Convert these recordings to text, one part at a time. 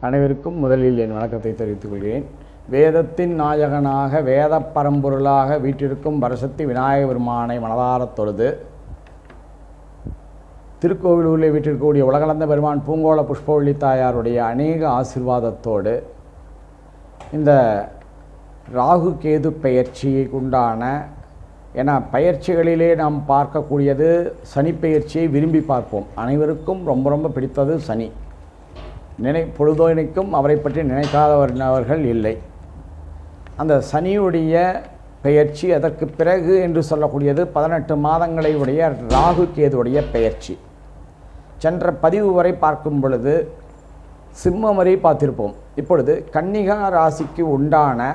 அனைவருக்கும் முதலில் என் வணக்கத்தை தெரிவித்துக் கொள்கிறேன். வேதத்தின் நாயகனாக வேத பரம்பொருளாக வீற்றிருக்கும் வரசக்தி விநாயக பெருமானை மனதாரத் தொழுது திருக்கோவிலூரில் வீற்றிருக்கக்கூடிய உலகளந்த பெருமான் பூங்கோள புஷ்பவள்ளி தாயாருடைய அநேக ஆசீர்வாதத்தோடு இந்த ராகு கேது பெயர்ச்சியை உண்டான ஏன்னா பயிற்சிகளிலே நாம் பார்க்கக்கூடியது சனி பெயர்ச்சியை விரும்பி பார்ப்போம். அனைவருக்கும் ரொம்ப ரொம்ப பிடித்தது சனி. பொழுதோனிக்கும் அவரை பற்றி நினைக்காதவர்கள் இல்லை. அந்த சனியுடைய பெயர்ச்சி அதற்கு பிறகு என்று சொல்லக்கூடியது 18 மாதங்களை உடைய ராகு கேதுடைய பெயர்ச்சி. சென்ற பதிவு வரை பார்க்கும் பொழுது சிம்மம் வரை பார்த்திருப்போம். இப்பொழுது கன்னிகா ராசிக்கு உண்டான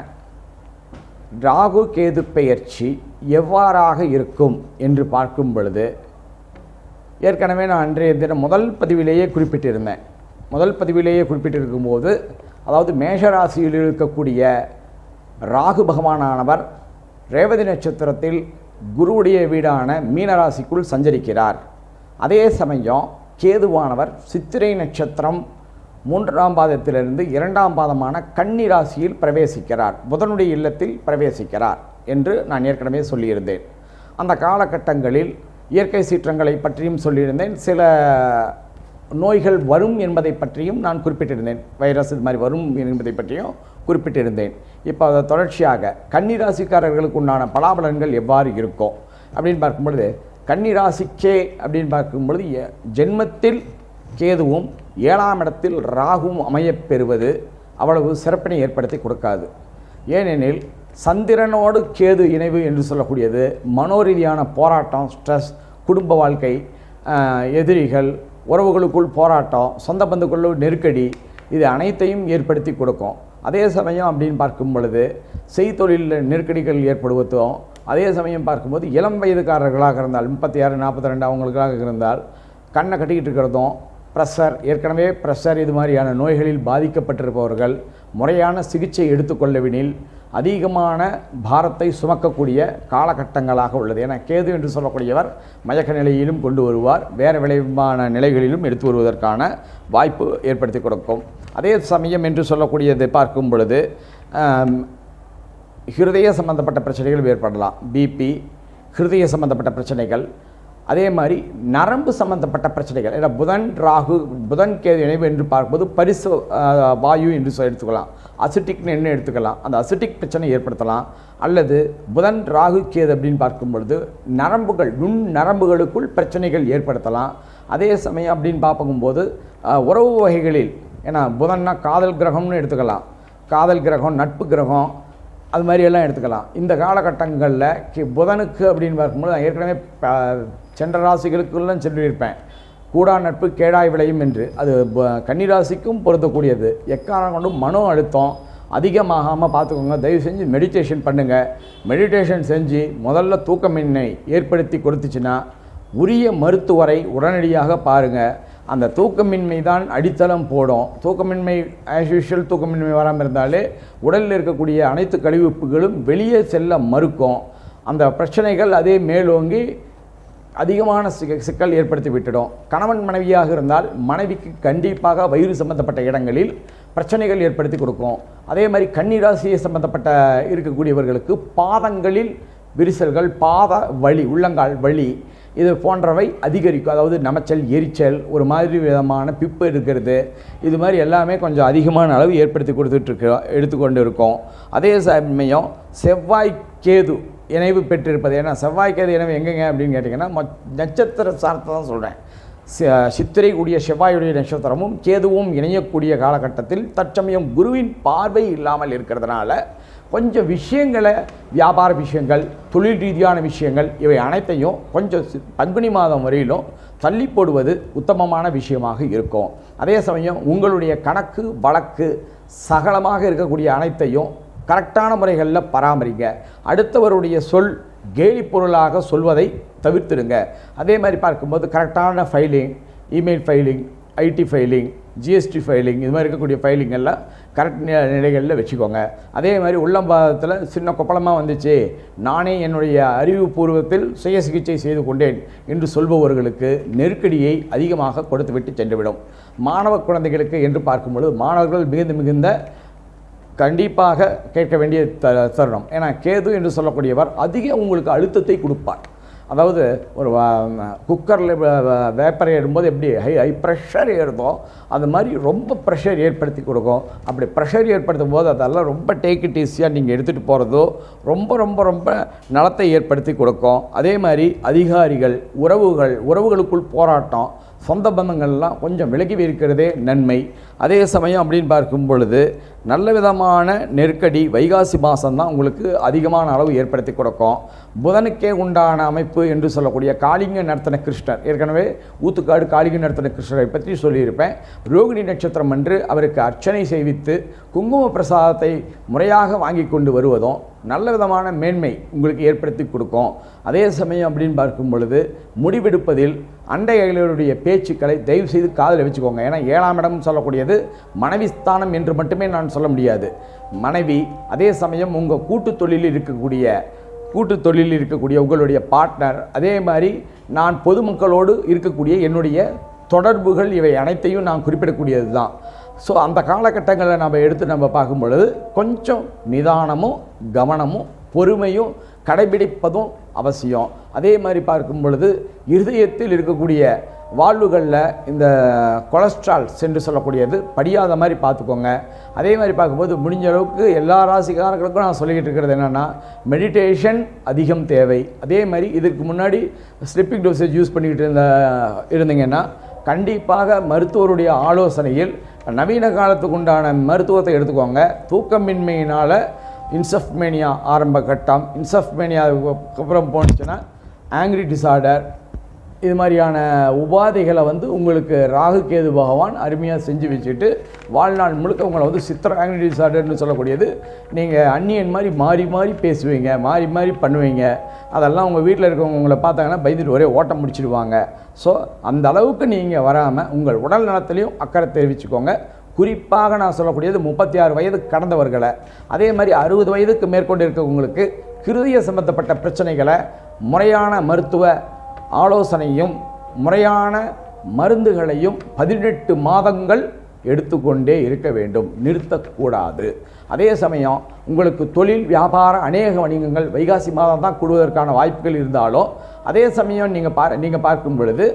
ராகு கேது பெயர்ச்சி எவ்வாறாக இருக்கும் என்று பார்க்கும் பொழுது ஏற்கனவே நான் அன்றைய தினம் முதல் பதிவிலேயே குறிப்பிட்டிருக்கும்போது அதாவது மேஷராசியில் இருக்கக்கூடிய ராகு பகவானானவர் ரேவதி நட்சத்திரத்தில் குருவுடைய வீடான மீனராசிக்குள் சஞ்சரிக்கிறார். அதே சமயம் கேதுவானவர் சித்திரை நட்சத்திரம் 3ஆம் பாதத்திலிருந்து 2ஆம் பாதமான கன்னி ராசியில் பிரவேசிக்கிறார். புதனுடைய இல்லத்தில் பிரவேசிக்கிறார் என்று நான் ஏற்கனவே சொல்லியிருந்தேன். அந்த காலகட்டங்களில் இயற்கை சீற்றங்களை பற்றியும் சொல்லியிருந்தேன். சில நோய்கள் வரும் என்பதை பற்றியும் நான் குறிப்பிட்டிருந்தேன். வைரஸ் இது மாதிரி வரும் என்பதை பற்றியும் குறிப்பிட்டிருந்தேன். இப்போ அதை தொடர்ச்சியாக கன்னிராசிக்காரர்களுக்கு உண்டான பலாபலன்கள் எவ்வாறு இருக்கும் அப்படின்னு பார்க்கும்பொழுது கன்னிராசிக்கே அப்படின்னு பார்க்கும்பொழுது ஜென்மத்தில் கேதுவும் 7ஆம் இடத்தில் ராகுவும் அமையப்பெறுவது அவ்வளவு சிறப்பினை ஏற்படுத்தி கொடுக்காது. ஏனெனில் சந்திரனோடு கேது இணைவு என்று சொல்லக்கூடியது மனோரீதியான போராட்டம், ஸ்ட்ரெஸ், குடும்ப வாழ்க்கை, எதிரிகள், உறவுகளுக்குள் போராட்டம், சொந்த பந்துக்குள்ள நெருக்கடி, இது அனைத்தையும் ஏற்படுத்தி கொடுக்கும். அதே சமயம் அப்படின்னு பார்க்கும் பொழுது செய்தொழிலில் நெருக்கடிகள் ஏற்படுவதும், அதே சமயம் பார்க்கும்போது இளம் வயதுக்காரர்களாக இருந்தால் 36, 42 அவங்களுக்காக இருந்தால் கண்ணை கட்டிக்கிட்டு இருக்கிறதும், ப்ரெஷர், ஏற்கனவே ப்ரெஷர் இது மாதிரியான நோய்களில் பாதிக்கப்பட்டிருப்பவர்கள் முறையான சிகிச்சை எடுத்துக்கொள்ளவினில் அதிகமான பாரத்தை சுமக்கக்கூடிய காலகட்டங்களாக உள்ளது. ஏன்னா கேது என்று சொல்லக்கூடியவர் மயக்க நிலையிலும் கொண்டு வருவார், வேறு விளைவான நிலைகளிலும் எடுத்து வருவதற்கான வாய்ப்பு ஏற்படுத்தி கொடுக்கும். அதே சமயம் என்று சொல்லக்கூடியதை பார்க்கும் பொழுது ஹிருதய சம்பந்தப்பட்ட பிரச்சனைகள் ஏற்படலாம். பிபி, ஹிருதய சம்பந்தப்பட்ட பிரச்சனைகள், அதே மாதிரி நரம்பு சம்பந்தப்பட்ட பிரச்சனைகள். ஏன்னா புதன் கேது இணைவு என்று பார்க்கும்போது பரிசு வாயு என்று எடுத்துக்கலாம், அசிட்டிக்னு என்ன எடுத்துக்கலாம். அந்த அசிட்டிக் பிரச்சனை ஏற்படுத்தலாம். அல்லது புதன் ராகு கேது அப்படின்னு பார்க்கும் பொழுது நரம்புகள், நுண் நரம்புகளுக்குள் பிரச்சனைகள் ஏற்படுத்தலாம். அதே சமயம் அப்படின்னு பார்க்கும்போது உறவு வகைகளில், ஏன்னா புதன்னா காதல் கிரகம்னு எடுத்துக்கலாம், காதல் கிரகம், நட்பு கிரகம், அது மாதிரியெல்லாம் எடுத்துக்கலாம். இந்த காலகட்டங்களில் புதனுக்கு அப்படின்னு பார்க்கும்போது நான் ஏற்கனவே சென்ற ராசிகளுக்குள்ளும் சொல்லியிருப்பேன், கூடா நட்பு கேடாய் விளையும் என்று. அது கன்னிராசிக்கும் பொருத்தக்கூடியது. எக்காரணம் கொண்டும் மனோ அழுத்தம் அதிகமாகாமல் பார்த்துக்கோங்க. தயவு செஞ்சு மெடிடேஷன் பண்ணுங்கள். மெடிடேஷன் செஞ்சு முதல்ல தூக்கமின்மை ஏற்படுத்தி கொடுத்துச்சுன்னா உரிய மருத்துவரை உடனடியாக பாருங்கள். அந்த தூக்கமின்மை தான் அடித்தளம் போடும். தூக்கமின்மை ஆஸ் யூஷுவல் தூக்கமின்மை வராமல் இருந்தாலே உடலில் இருக்கக்கூடிய அனைத்து கழிவுப்புகளும் வெளியே செல்ல மறுக்கும். அந்த பிரச்சனைகள் அதே மேலோங்கி அதிகமான சிக்கல் ஏற்படுத்தி விட்டுடும். கணவன் மனைவியாக இருந்தால் மனைவிக்கு கண்டிப்பாக வயிறு சம்பந்தப்பட்ட இடங்களில் பிரச்சனைகள் ஏற்படுத்தி கொடுக்கும். அதே மாதிரி கன்னிராசியை சம்பந்தப்பட்ட இருக்கக்கூடியவர்களுக்கு பாதங்களில் விரிசல்கள், பாத வலி, உள்ளங்கால் வலி இது போன்றவை அதிகரிக்கும். அதாவது நமைச்சல், எரிச்சல், ஒரு மாதிரி விதமான பிப்பு இருக்கிறது, இது மாதிரி எல்லாமே கொஞ்சம் அதிகமான அளவு ஏற்படுத்தி எடுத்துக்கொண்டு இருக்கும். அதே சமயம் செவ்வாய் கேது இணைவு பெற்றிருப்பது. ஏன்னா செவ்வாய் கேது இணைவு எங்கெங்க அப்படின்னு கேட்டிங்கன்னா நட்சத்திர சார்த்தை தான் சொல்கிறேன். சித்திரை கூடிய செவ்வாயுடைய நட்சத்திரமும் கேதுவும் இணையக்கூடிய காலகட்டத்தில் தற்சமயம் குருவின் பார்வை இல்லாமல் இருக்கிறதுனால கொஞ்சம் விஷயங்களை, வியாபார விஷயங்கள், தொழில் ரீதியான விஷயங்கள், இவை அனைத்தையும் கொஞ்சம் பங்குனி மாதம் வரையிலும் தள்ளி போடுவது உத்தமமான விஷயமாக இருக்கும். அதே சமயம் உங்களுடைய கணக்கு வழக்கு சகலமாக இருக்கக்கூடிய அனைத்தையும் கரெக்டான முறைகளில் பராமரிங்க. அடுத்தவருடைய சொல் கேலி பொருளாக சொல்வதை தவிர்த்துடுங்க. அதே மாதிரி பார்க்கும்போது கரெக்டான filing, email filing, IT filing, GST filing, இது மாதிரி இருக்கக்கூடிய ஃபைலிங் எல்லாம் கரெக்ட் நிலைகளில் வச்சுக்கோங்க. அதே மாதிரி உள்ளம்பாதத்தில் சின்ன கொப்பளமாக வந்துச்சு, நானே என்னுடைய அறிவுபூர்வத்தில் சுய சிகிச்சை செய்து கொண்டேன் என்று சொல்பவர்களுக்கு நெருக்கடியை அதிகமாக கொடுத்துவிட்டு சென்றுவிடும். மாணவ குழந்தைகளுக்கு என்று பார்க்கும்பொழுது மாணவர்கள் மிகுந்த கண்டிப்பாக கேட்க வேண்டிய தருணம். ஏன்னா கேது என்று சொல்லக்கூடியவர் அதிக உங்களுக்கு அழுத்தத்தை கொடுப்பார். அதாவது ஒரு குக்கரில் வேப்பரை ஏறும்போது எப்படி ஹை ப்ரெஷர் ஏறுதோ அது மாதிரி ரொம்ப ப்ரெஷர் ஏற்படுத்தி கொடுக்கும். அப்படி ப்ரெஷர் ஏற்படுத்தும் போது அதெல்லாம் ரொம்ப டேக் இட் ஈஸியாக நீங்கள் எடுத்துகிட்டு போகிறதோ ரொம்ப ரொம்ப ரொம்ப நலத்தை ஏற்படுத்தி கொடுக்கும். அதே மாதிரி அதிகாரிகள், உறவுகளுக்குள் போராட்டம், சொந்த பந்தங்கள்லாம் கொஞ்சம் விலகி இருக்கிறதே நன்மை. அதே சமயம் அப்படின்னு பார்க்கும் பொழுது நல்ல விதமான நெருக்கடி வைகாசி மாதம்தான் உங்களுக்கு அதிகமான அளவு ஏற்படுத்தி கொடுக்கும். புதனுக்கே உண்டான அமைப்பு என்று சொல்லக்கூடிய காளிங்க நர்த்தன கிருஷ்ணர், ஏற்கனவே ஊத்துக்காடு காளிங்க நர்த்தன கிருஷ்ணரை பற்றி சொல்லியிருப்பேன். ரோகிணி நட்சத்திரம் அன்று அவருக்கு அர்ச்சனை செய்வித்து குங்கும பிரசாதத்தை முறையாக வாங்கி கொண்டு வருவதும் நல்ல விதமான மேன்மை உங்களுக்கு ஏற்படுத்தி கொடுக்கும். அதே சமயம் அப்படின்னு பார்க்கும் பொழுது முடிவெடுப்பதில் அண்டைகளுடைய பேச்சுக்களை தயவு செய்து காதில் வச்சுக்கோங்க. ஏன்னா 7ஆம் இடம் சொல்லக்கூடியது மனைவி ஸ்தானம் என்று மட்டுமே நான் சொல்ல முடியாது. மனைவி, அதே சமயம் உங்கள் கூட்டு தொழிலில் இருக்கக்கூடிய உங்களுடைய பார்ட்னர், அதே மாதிரி நான் பொதுமக்களோடு இருக்கக்கூடிய என்னுடைய தொடர்புகள், இவை அனைத்தையும் நான் குறிப்பிடக்கூடியது தான். ஸோ அந்த காலகட்டங்களில் நம்ம பார்க்கும் பொழுது கொஞ்சம் நிதானமும் கவனமும் பொறுமையும் கடைபிடிப்பதும் அவசியம். அதே மாதிரி பார்க்கும் பொழுது இருதயத்தில் இருக்கக்கூடிய வாழ்வுகளில் இந்த கொலஸ்ட்ரால் என்று சொல்லக்கூடியது படியாத மாதிரி பார்த்துக்கோங்க. அதே மாதிரி பார்க்கும்போது முடிஞ்ச அளவுக்கு எல்லா ராசிக்காரர்களுக்கும் நான் சொல்லிக்கிட்டு இருக்கிறது என்னென்னா மெடிடேஷன் அதிகம் தேவை. அதே மாதிரி இதுக்கு முன்னாடி ஸ்லிப்பிங் டோசேஜ் யூஸ் பண்ணிக்கிட்டு இருந்தீங்கன்னா கண்டிப்பாக மருத்துவருடைய ஆலோசனையில் நவீன காலத்துக்கு உண்டான மருத்துவத்தை எடுத்துக்கோங்க. தூக்கமின்மையினால் இன்சஃப்மேனியா ஆரம்ப கட்டம், இன்சஃப்மேனியாவுக்கு அப்புறம் போணுச்சுன்னா ஆங்க்ரி டிசார்டர், இது மாதிரியான உபாதைகளை உங்களுக்கு ராகு கேது பகவான் அருமையாக செஞ்சு வச்சுட்டு வாழ்நாள் முழுக்க உங்களை சித்திர ஆங்க்ரி டிசார்டர்னு சொல்லக்கூடியது, நீங்கள் அந்நியன் மாதிரி மாறி மாறி பேசுவீங்க, மாறி மாறி பண்ணுவீங்க. அதெல்லாம் உங்கள் வீட்டில் இருக்கவங்க உங்களை பார்த்தாங்கன்னா பயந்துட்டு ஒரே ஓட்டம் முடிச்சிடுவாங்க. ஸோ அந்த அளவுக்கு நீங்கள் வராமல் உங்கள் உடல் நலத்திலையும் அக்கறை தெரிவிச்சுக்கோங்க. குறிப்பாக நான் சொல்லக்கூடியது 36 வயது கடந்தவர்களை, அதே மாதிரி 60 வயதுக்கு மேற்கொண்டு இருக்கவங்களுக்கு இருதய சம்பந்தப்பட்ட பிரச்சனைகளை முறையான மருத்துவ ஆலோசனையும் முறையான மருந்துகளையும் 18 மாதங்கள் எடுத்துக்கொண்டே இருக்க வேண்டும், நிறுத்தக்கூடாது. அதே சமயம் உங்களுக்கு தொழில் வியாபார அநேக வணிகங்கள் வைகாசி மாதம் தான் கூடுவதற்கான வாய்ப்புகள் இருந்தாலும் அதே சமயம் நீங்கள் பார்க்கும் பொழுது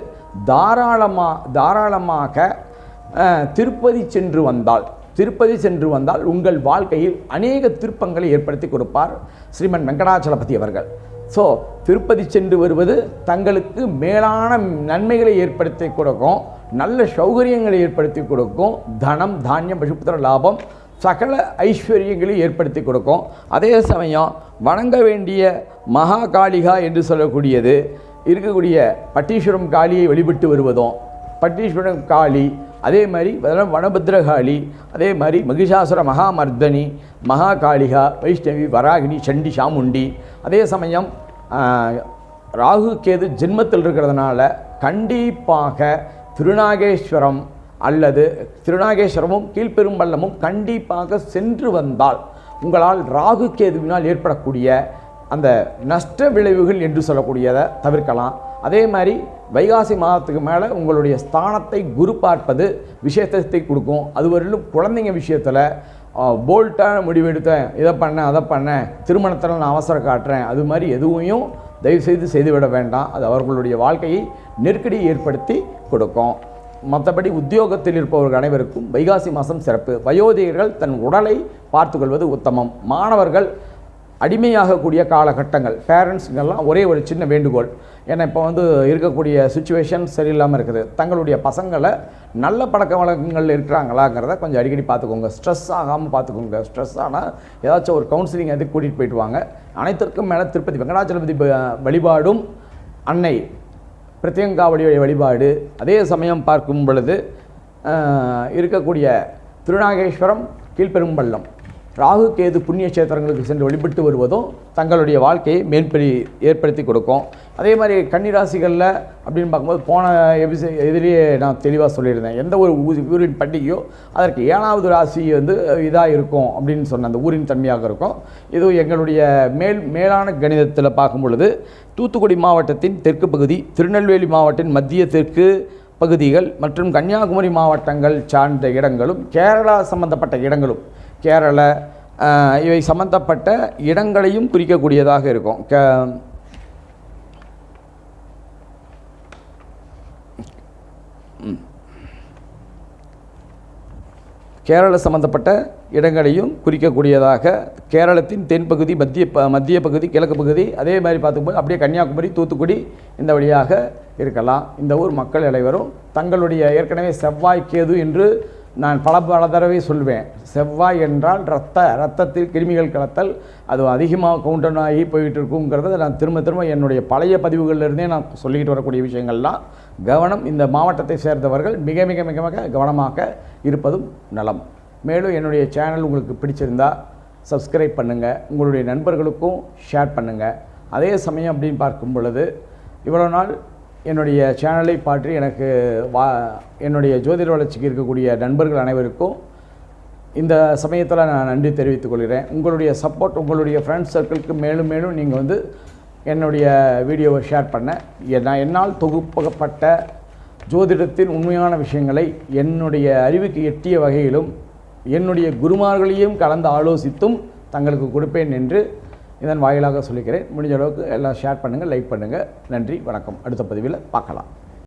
தாராளமாக திருப்பதி சென்று வந்தால் உங்கள் வாழ்க்கையில் அநேக திருப்பங்களை ஏற்படுத்தி கொடுப்பார் ஸ்ரீமன் வெங்கடாச்சலபதி அவர்கள். ஸோ திருப்பதி சென்று வருவது தங்களுக்கு மேலான நன்மைகளை ஏற்படுத்தி கொடுக்கும், நல்ல சௌகரியங்களை ஏற்படுத்தி கொடுக்கும், தனம் தானியம் பசுபுத்திர லாபம் சகல ஐஸ்வர்யங்களை ஏற்படுத்தி கொடுக்கும். அதே சமயம் வணங்க வேண்டிய மகா காளிகா என்று சொல்லக்கூடியது இருக்கக்கூடிய பட்டீஸ்வரம் காளியை வழிபட்டு வருவதும், பட்டீஸ்வரம் காளி, அதே மாதிரி வனபத்ரகாளி, அதே மாதிரி மகிஷாசுர மகாமர்தனி, மகா காளிகா, வைஷ்ணவி, வராகினி, சண்டி, சாமுண்டி. அதே சமயம் ராகு கேது ஜென்மத்தில் இருக்கிறதுனால கண்டிப்பாக திருநாகேஸ்வரம் அல்லது திருநாகேஸ்வரமும் கீழ்பெரும்பள்ளமும் கண்டிப்பாக சென்று வந்தால் உங்களால் ராகு கேதுவினால் ஏற்படக்கூடிய அந்த நஷ்ட விளைவுகள் என்று சொல்லக்கூடியதை தவிர்க்கலாம். அதே மாதிரி வைகாசி மாதத்துக்கு மேலே உங்களுடைய ஸ்தானத்தை குரு பார்ப்பது விசேஷத்தை கொடுக்கும். அதுவரையிலும் குழந்தைங்க விஷயத்தில் போல்ட்டான முடிவெடுத்தேன், இதை பண்ணேன் அதை பண்ணேன், திருமணத்தில் நான் அவசரம் காட்டுறேன், அது மாதிரி எதுவும் தயவுசெய்து செய்துவிட வேண்டாம். அது அவர்களுடைய வாழ்க்கையை நெருக்கடியை ஏற்படுத்தி கொடுக்கும். மற்றபடி உத்தியோகத்தில் இருப்பவர்கள் அனைவருக்கும் வைகாசி மாதம் சிறப்பு. வயோதிகர்கள் தன் உடலை பார்த்துக்கொள்வது உத்தமம். மாணவர்கள் அடிமையாகக்கூடிய காலகட்டங்கள், பேரண்ட்ஸுங்கெல்லாம் ஒரே ஒரு சின்ன வேண்டுகோள், ஏன்னா இப்போ இருக்கக்கூடிய சுச்சுவேஷன் சரியில்லாமல் இருக்குது. தங்களுடைய பசங்களை நல்ல பழக்க வழக்கங்கள் இருக்கிறாங்களாங்கிறத கொஞ்சம் அடிக்கடி பார்த்துக்கோங்க. ஸ்ட்ரெஸ் ஆகாமல் பார்த்துக்கோங்க. ஸ்ட்ரெஸ் ஆனால் ஏதாச்சும் ஒரு கவுன்சிலிங் அதுக்கு கூட்டிகிட்டு போயிட்டு வாங்க. அனைத்திற்கும் மேலே திருப்பதி வெங்கடாச்சலபதி வழிபாடும், அன்னை பிரத்யங்காவளியுடைய வழிபாடு, அதே சமயம் பார்க்கும் பொழுது இருக்கக்கூடிய திருநாகேஸ்வரம், கீழ்பெரும்பள்ளம், ராகு கேது புண்ணிய கஷேத்திரங்களுக்கு சென்று வழிபட்டு வருவதும் தங்களுடைய வாழ்க்கையை ஏற்படுத்தி கொடுக்கும். அதே மாதிரி கன்னிராசிகளில் அப்படின்னு பார்க்கும்போது போன எதிரியே நான் தெளிவாக சொல்லியிருந்தேன், எந்த ஒரு ஊரின் பண்டிகையோ அதற்கு 7வது ராசி வந்து இதாக இருக்கும் அப்படின்னு சொன்ன அந்த ஊரின் தன்மையாக இருக்கும். இது எங்களுடைய மேலான கணிதத்தில் பார்க்கும் பொழுது தூத்துக்குடி மாவட்டத்தின் தெற்கு பகுதி, திருநெல்வேலி மாவட்டத்தின் மத்திய தெற்கு பகுதிகள் மற்றும் கன்னியாகுமரி மாவட்டங்கள் சார்ந்த இடங்களும், கேரளா சம்பந்தப்பட்ட இடங்களும், கேரளா இவை சம்பந்தப்பட்ட இடங்களையும் குறிக்கக்கூடியதாக இருக்கும். கேரள சம்பந்தப்பட்ட இடங்களையும் குறிக்கக்கூடியதாக கேரளத்தின் தென்பகுதி, மத்திய பகுதி, கிழக்கு பகுதி, அதே மாதிரி பார்த்துக்கும்போது அப்படியே கன்னியாகுமரி, தூத்துக்குடி இந்த வழியாக இருக்கலாம். இந்த ஊர் மக்கள் அனைவரும் தங்களுடைய ஏற்கனவே செவ்வாய் கேது என்று நான் பல தடவை சொல்வேன். செவ்வாய் என்றால் இரத்தத்தில் கிருமிகள் கலத்தல், அது அதிகமாக கவுண்டனாகி போயிட்டு இருக்குங்கிறத நான் திரும்ப என்னுடைய பழைய பதிவுகளிலிருந்தே நான் சொல்லிக்கிட்டு வரக்கூடிய விஷயங்கள்லாம் கவனம். இந்த மாவட்டத்தை சேர்ந்தவர்கள் மிக மிக மிக மிக கவனமாக இருப்பதும் நலம். மேலும் என்னுடைய சேனல் உங்களுக்கு பிடிச்சிருந்தா சப்ஸ்கிரைப் பண்ணுங்கள், உங்களுடைய நண்பர்களுக்கும் ஷேர் பண்ணுங்கள். அதே சமயம் அப்படின்னு பார்க்கும் பொழுது இவ்வளோ நாள் என்னுடைய சேனலை பற்றி எனக்கு என்னுடைய ஜோதிட வளர்ச்சிக்கு இருக்கக்கூடிய நண்பர்கள் அனைவருக்கும் இந்த சமயத்தில் நான் நன்றி தெரிவித்துக் கொள்கிறேன். உங்களுடைய சப்போர்ட், உங்களுடைய ஃப்ரெண்ட்ஸ் சர்க்கிளுக்கு மேலும் மேலும் நீங்கள் வந்து என்னுடைய வீடியோவை ஷேர் பண்ண, என்னால் தொகுப்பப்பட்ட ஜோதிடத்தின் உண்மையான விஷயங்களை என்னுடைய அறிவுக்கு எட்டிய வகையிலும் என்னுடைய குருமார்களையும் கலந்து ஆலோசித்தும் தங்களுக்கு கொடுப்பேன் என்று இதன் வாயிலாக சொல்லிக்கிறேன். முடிஞ்ச அளவுக்கு எல்லாம் ஷேர் பண்ணுங்கள், லைக் பண்ணுங்கள். நன்றி, வணக்கம். அடுத்த பதிவில் பார்க்கலாம்.